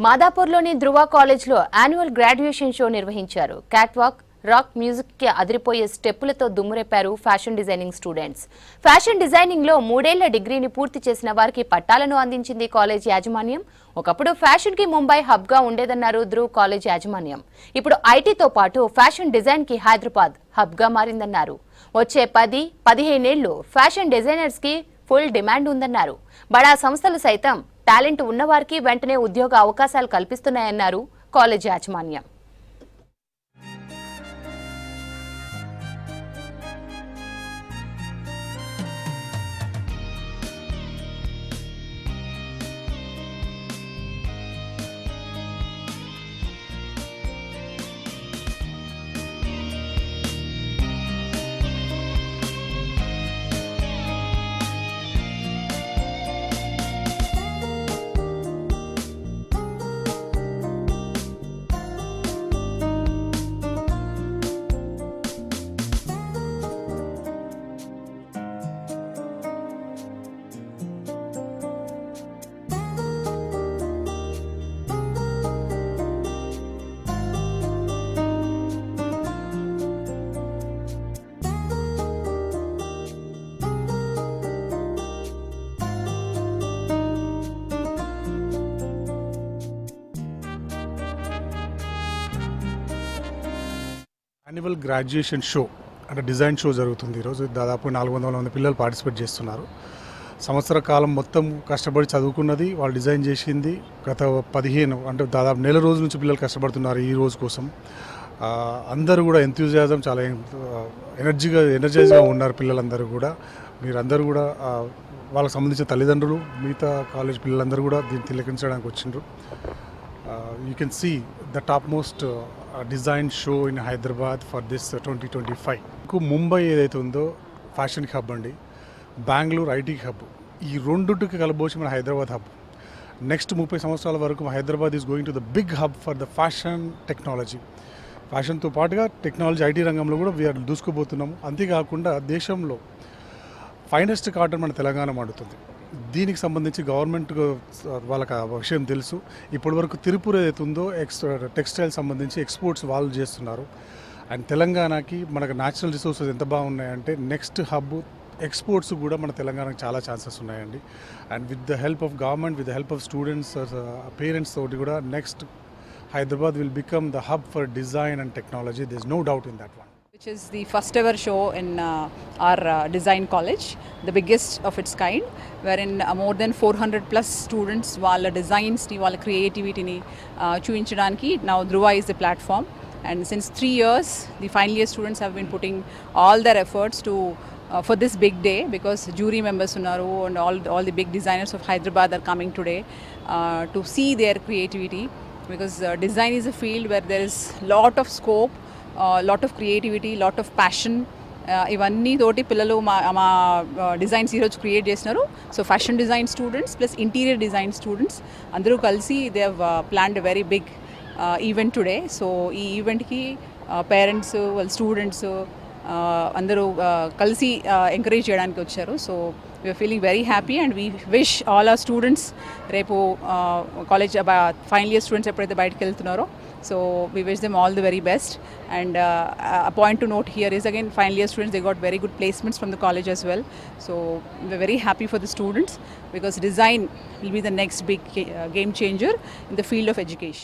మాదాపూర్లోని ధృవ కాలేజ్లో annual graduation show నిర్వహించారు. Catwalk, rock music కి అదిరిపోయే స్టెప్పులతో దుమ్మురేపారు fashion designing students. Fashion designing లో 3 ఏళ్ల డిగ్రీని పూర్తి చేసిన వారికి పట్టాలను అందించింది కాలేజ్ యాజమాన్యం. ఒకప్పుడు ఫ్యాషన్ కి ముంబై హబ్ గా ఉండేదన్నారు ధృవ్ కాలేజ్ యాజమాన్యం. ఇప్పుడు ఐటీతో పాటు ఫ్యాషన్ డిజైన్ కి హైదరాబాద్ హబ్ గా మారిందన్నారు. వచ్చే 10-15 ఏళ్లు ఫ్యాషన్ డిజైనర్స్ కి ఫుల్ డిమాండ్ ఉందన్నారు. బడా సంస్థలు సైతం టాలెంట్ ఉన్నవారికి వెంటనే ఉద్యోగ అవకాశాలు కల్పిస్తున్నాయన్నారు కాలేజ్ యాజమాన్యం. యాన్యువల్ గ్రాడ్యుయేషన్ షో అంటే డిజైన్ షో జరుగుతుంది. ఈరోజు దాదాపు 400 మంది పిల్లలు పార్టిసిపేట్ చేస్తున్నారు. సంవత్సర కాలం మొత్తం కష్టపడి చదువుకున్నది, వాళ్ళు డిజైన్ చేసింది. గత 15 అంటే దాదాపు నెల రోజుల నుంచి పిల్లలు కష్టపడుతున్నారు ఈ రోజు కోసం. అందరూ కూడా ఎంతూజియాజం, చాలా ఎనర్జైజ్గా ఉన్నారు పిల్లలందరూ కూడా. మీరందరూ కూడా వాళ్ళకి సంబంధించిన తల్లిదండ్రులు, మిగతా కాలేజ్ పిల్లలందరూ కూడా దీన్ని తిలకించడానికి వచ్చిండ్రు. You can see the topmost design show in Hyderabad for this 2025. Mumbai ఏదైతే ఉందో ఫ్యాషన్ హబ్ అండి, బెంగళూరు ఐటీ హబ్, ఈ రెండుకి కలబోచి మన హైదరాబాద్ హబ్. నెక్స్ట్ 30 సంవత్సరాల వరకు Hyderabad is going to the big hub for the fashion technology. ఫ్యాషన్తో పాటుగా టెక్నాలజీ, ఐటీ రంగంలో కూడా వీఆర్ దూసుకుపోతున్నాము. అంతేకాకుండా దేశంలో ఫైనెస్ట్ కాటన్ మన తెలంగాణ మాడుతుంది. దీనికి సంబంధించి గవర్నమెంట్ వాళ్ళకి ఆ విషయం తెలుసు. ఇప్పటి వరకు తిరుపూర్ ఏదైతే ఉందో టెక్స్టైల్ సంబంధించి ఎక్స్పోర్ట్స్ వాళ్ళు చేస్తున్నారు. అండ్ తెలంగాణకి మనకు న్యాచురల్ రిసోర్సెస్ ఎంత బాగున్నాయంటే నెక్స్ట్ హబ్ ఎక్స్పోర్ట్స్ కూడా మన తెలంగాణకు చాలా ఛాన్సెస్ ఉన్నాయండి. And with the help of government, with the help of students, parents తోటి కూడా next Hyderabad will become the hub for design and technology. There's no doubt in that one. Which is the first ever show in our design college, the biggest of its kind, wherein more than 400 plus students వాళ్ళ designs ni వాళ్ళ creativity ni చూపించడానికి now Dhruva is the platform. And since 3 years the final year students have been putting all their efforts to for this big day, because jury members unnaru and all the big designers of Hyderabad are coming today to see their creativity, because design is a field where there is lot of scope, lot of creativity, lot of passion. ఇవన్నీ తోటి పిల్లలు మా designs ఈరోజు create చేసినారు. So fashion design students plus interior design students అందరూ కలిసి they have planned a very big event today. So ఈ ఈవెంట్కి పేరెంట్స్, వాళ్ళ స్టూడెంట్స్ అందరూ కలిసి ఎంకరేజ్ చేయడానికి వచ్చారు. So we are feeling very happy and we wish all our students, రేపు కాలేజ్ ఫైనల్ ఇయర్ స్టూడెంట్స్ ఎప్పుడైతే బయటకు వెళ్తున్నారో, so we wish them all the very best. And a point to note here is, again, final year students, they got very good placements from the college as well. So we're very happy for the students, because design will be the next big game changer in the field of education.